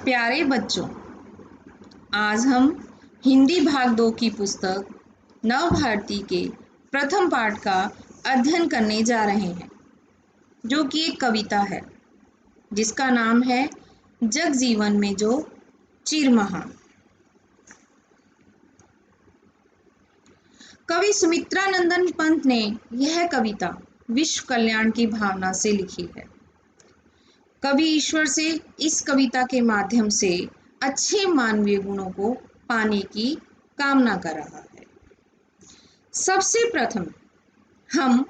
प्यारे बच्चों, आज हम हिंदी भाग 2 की पुस्तक नव भारती के प्रथम पाठ का अध्ययन करने जा रहे हैं, जो कि एक कविता है जिसका नाम है जग जीवन में जो चिर महान। कवि सुमित्रानंदन पंत ने यह कविता विश्व कल्याण की भावना से लिखी है। कवि ईश्वर से इस कविता के माध्यम से अच्छे मानवीय गुणों को पाने की कामना कर रहा है। सबसे प्रथम हम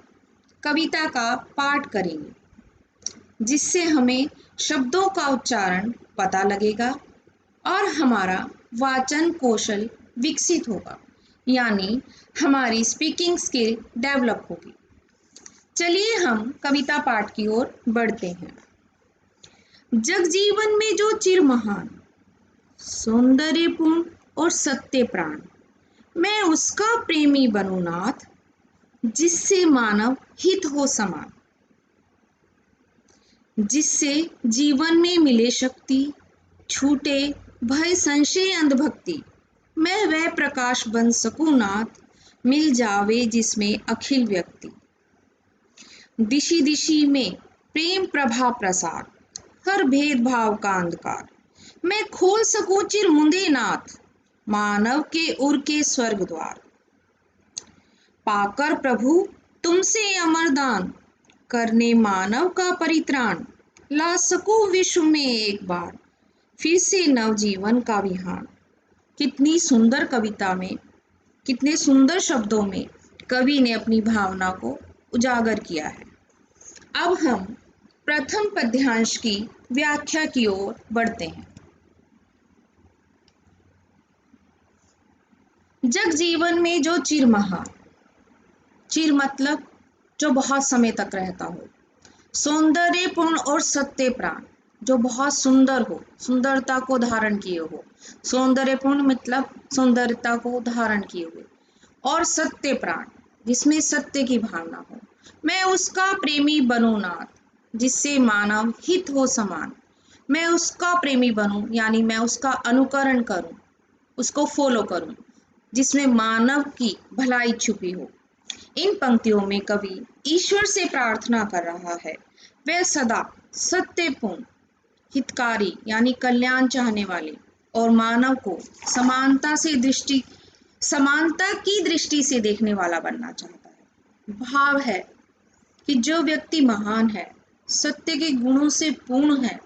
कविता का पाठ करेंगे, जिससे हमें शब्दों का उच्चारण पता लगेगा और हमारा वाचन कौशल विकसित होगा, यानी हमारी स्पीकिंग स्किल डेवलप होगी। चलिए हम कविता पाठ की ओर बढ़ते हैं। जग जीवन में जो चिर महान, सौंदर्यपूर्ण और सत्य प्राण, मैं उसका प्रेमी बनूं नाथ, जिससे मानव हित हो समान, जिससे जीवन में मिले शक्ति, छूटे भय संशय अंधभक्ति, मैं वह प्रकाश बन सकूं नाथ, मिल जावे जिसमें अखिल व्यक्ति। दिशि दिशि में प्रेम प्रभा प्रसार, हर भेदभाव का अंधकार, मैं खोल सकूं चिर मुंदे नाथ, मानव के उर के स्वर्ग द्वार। पाकर प्रभु तुमसे अमरदान, करने मानव का परित्राण, ला सकूं विश्व में एक बार, फिर से नवजीवन का विहान। कितनी सुंदर कविता में, कितने सुंदर शब्दों में कवि ने अपनी भावना को उजागर किया है। अब हम प्रथम पद्यांश की व्याख्या की ओर बढ़ते हैं। जग जीवन में जो चिर महान, चिर मतलब जो बहुत समय तक रहता हो, सौंदर्यपूर्ण और सत्य प्राण, जो बहुत सुंदर हो, सुंदरता को धारण किए हो, सौंदर्यपूर्ण मतलब सुंदरता को धारण किए हुए, और सत्य प्राण जिसमें सत्य की भावना हो, मैं उसका प्रेमी बनूं नाथ, जिससे मानव हित हो समान। मैं उसका प्रेमी बनूं, यानी मैं उसका अनुकरण करूं, उसको फॉलो करूं, जिसमें मानव की भलाई छुपी हो। इन पंक्तियों में कवि ईश्वर से प्रार्थना कर रहा है, वह सदा सत्यपूर्ण, हितकारी यानी कल्याण चाहने वाले और मानव को समानता की दृष्टि से देखने वाला बनना चाहता है। भाव है कि जो व्यक्ति महान है, सत्य के गुणों से पूर्ण है,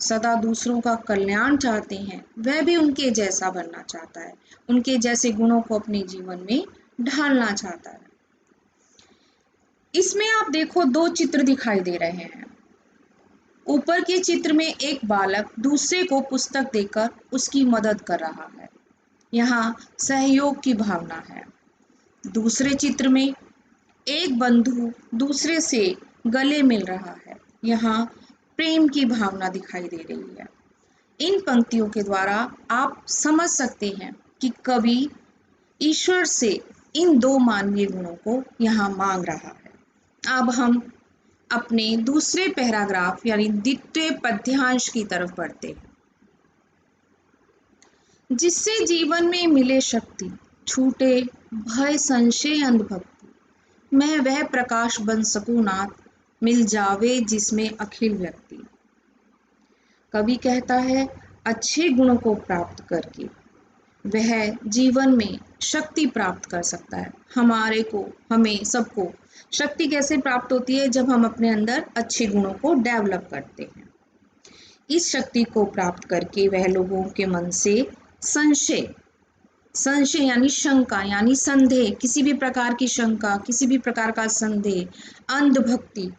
सदा दूसरों का कल्याण चाहते हैं, वह भी उनके जैसा बनना चाहता है, उनके जैसे गुणों को अपने जीवन में ढालना चाहता है। इसमें आप देखो दो चित्र दिखाई दे रहे हैं। ऊपर के चित्र में एक बालक दूसरे को पुस्तक देकर उसकी मदद कर रहा है, यहाँ सहयोग की भावना है। दूसरे चित्र में एक बंधु दूसरे से गले मिल रहा है, यहाँ प्रेम की भावना दिखाई दे रही है। इन पंक्तियों के द्वारा आप समझ सकते हैं कि कवि ईश्वर से इन दो मानवीय गुणों को यहाँ मांग रहा है। अब हम अपने दूसरे पैराग्राफ यानी द्वितीय पद्यांश की तरफ बढ़ते हैं। जिससे जीवन में मिले शक्ति, छूटे भय संशय अंधभक्ति, मैं वह प्रकाश बन सकूं नाथ, मिल जावे जिसमें अखिल व्यक्ति। कवि कहता है, अच्छे गुणों को प्राप्त करके वह जीवन में शक्ति प्राप्त कर सकता है। हमें सबको शक्ति कैसे प्राप्त होती है? जब हम अपने अंदर अच्छे गुणों को डेवलप करते हैं। इस शक्ति को प्राप्त करके वह लोगों के मन से संशय यानी शंका यानी संदेह, किसी भी प्रकार की शंका, किसी भी प्रकार का संदेह, अंधभक्ति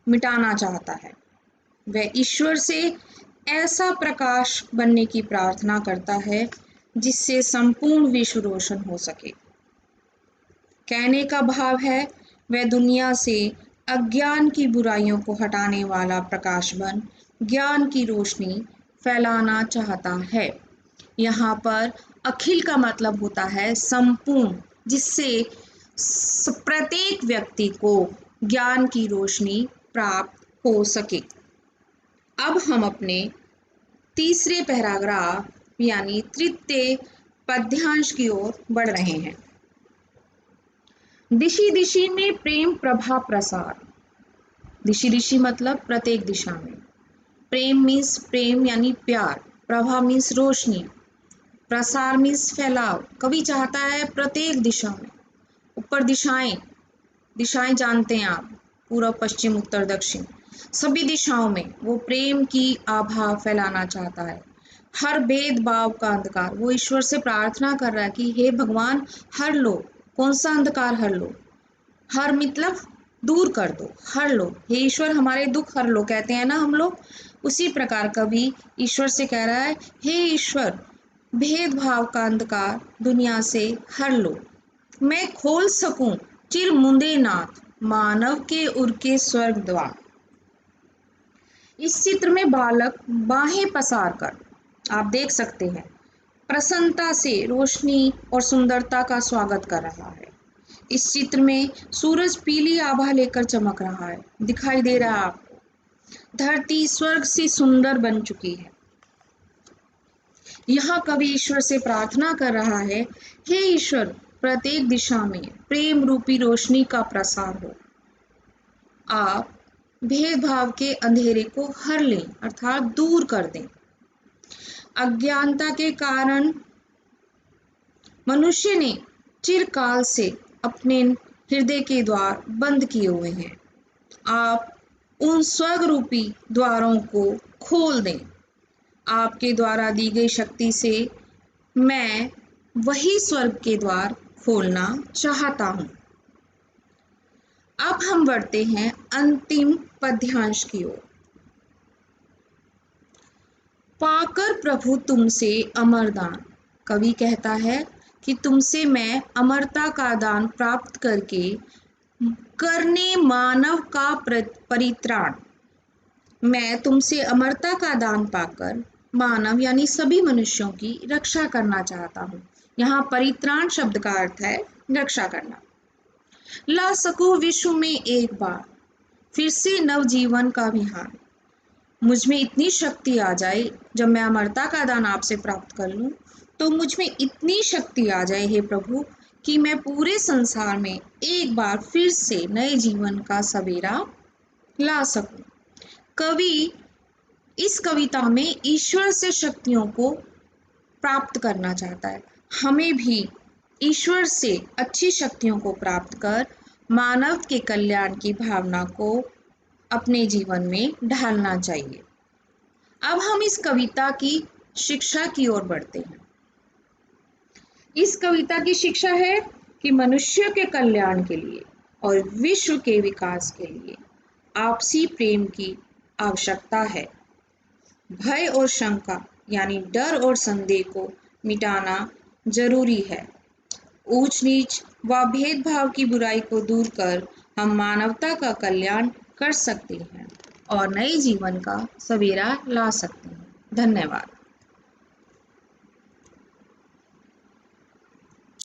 मिटाना चाहता है। वह ईश्वर से ऐसा प्रकाश बनने की प्रार्थना करता है जिससे संपूर्ण विश्व रोशन हो सके। कहने का भाव है, वह दुनिया से अज्ञान की बुराइयों को हटाने वाला प्रकाश बन ज्ञान की रोशनी फैलाना चाहता है। यहाँ पर अखिल का मतलब होता है संपूर्ण, जिससे प्रत्येक व्यक्ति को ज्ञान की रोशनी प्राप्त हो सके। अब हम अपने तीसरे पैराग्राफ यानी तृतीय पद्यांश की ओर बढ़ रहे हैं। दिशि दिशि में प्रेम प्रभा प्रसार। दिशि दिशि मतलब प्रत्येक दिशा में। प्रेम मीन्स प्रेम यानी प्यार, प्रभा मीन्स रोशनी, प्रसार मीन्स फैलाव। कवि चाहता है प्रत्येक दिशा में, ऊपर दिशाएं, दिशाएं जानते हैं आप, पूर्व पश्चिम उत्तर दक्षिण, सभी दिशाओं में वो प्रेम की आभा फैलाना चाहता है। हर भेदभाव का अंधकार, वो ईश्वर से प्रार्थना कर रहा है कि हे भगवान हर लो, कौन सा अंधकार हर लो, हर मतलब दूर कर दो, हर लो, हे ईश्वर हमारे दुख हर लो, कहते हैं ना हम लोग, उसी प्रकार कवि ईश्वर से कह रहा है, हे ईश्वर भेदभाव का अंधकार दुनिया से हर लो, मैं खोल सकूं चिर मुंदे नाथ मानव के उर के स्वर्ग द्वार। इस चित्र में बालक बाहें पसार कर, आप देख सकते हैं, प्रसन्नता से रोशनी और सुंदरता का स्वागत कर रहा है। इस चित्र में सूरज पीली आभा लेकर चमक रहा है, दिखाई दे रहा है आपको। धरती स्वर्ग से सुंदर बन चुकी है। यहाँ कवि ईश्वर से प्रार्थना कर रहा है, हे ईश्वर प्रत्येक दिशा में प्रेम रूपी रोशनी का प्रसार हो, आप भेदभाव के अंधेरे को हर लें अर्थात दूर कर दें। अज्ञानता के कारण मनुष्य ने चिरकाल से अपने हृदय के द्वार बंद किए हुए हैं, आप उन स्वर्ग रूपी द्वारों को खोल दें। आपके द्वारा दी गई शक्ति से मैं वही स्वर्ग के द्वार खोलना चाहता हूँ। अब हम बढ़ते हैं अंतिम पद्यांश की ओर। पाकर प्रभु तुमसे अमर दान, कवि कहता है कि तुमसे मैं अमरता का दान प्राप्त करके करने मानव का परित्राण, मैं तुमसे अमरता का दान पाकर मानव यानी सभी मनुष्यों की रक्षा करना चाहता हूँ। यहाँ परित्राण शब्द का अर्थ है रक्षा करना। ला सकूं विश्व में एक बार फिर से नवजीवन का विहार, मुझ में इतनी शक्ति आ जाए, जब मैं अमरता का दान आपसे प्राप्त कर लूं तो मुझ में इतनी शक्ति आ जाए हे प्रभु कि मैं पूरे संसार में एक बार फिर से नए जीवन का सवेरा ला सकूं। कवि इस कविता में ईश्वर से शक्तियों को प्राप्त करना चाहता है। हमें भी ईश्वर से अच्छी शक्तियों को प्राप्त कर मानव के कल्याण की भावना को अपने जीवन में ढालना चाहिए। अब हम इस कविता की शिक्षा की ओर बढ़ते हैं। इस कविता की शिक्षा है कि मनुष्य के कल्याण के लिए और विश्व के विकास के लिए आपसी प्रेम की आवश्यकता है। भय और शंका यानी डर और संदेह को मिटाना जरूरी है। ऊंच नीच व भेदभाव की बुराई को दूर कर हम मानवता का कल्याण कर सकते हैं और नए जीवन का सवेरा ला सकते हैं। धन्यवाद।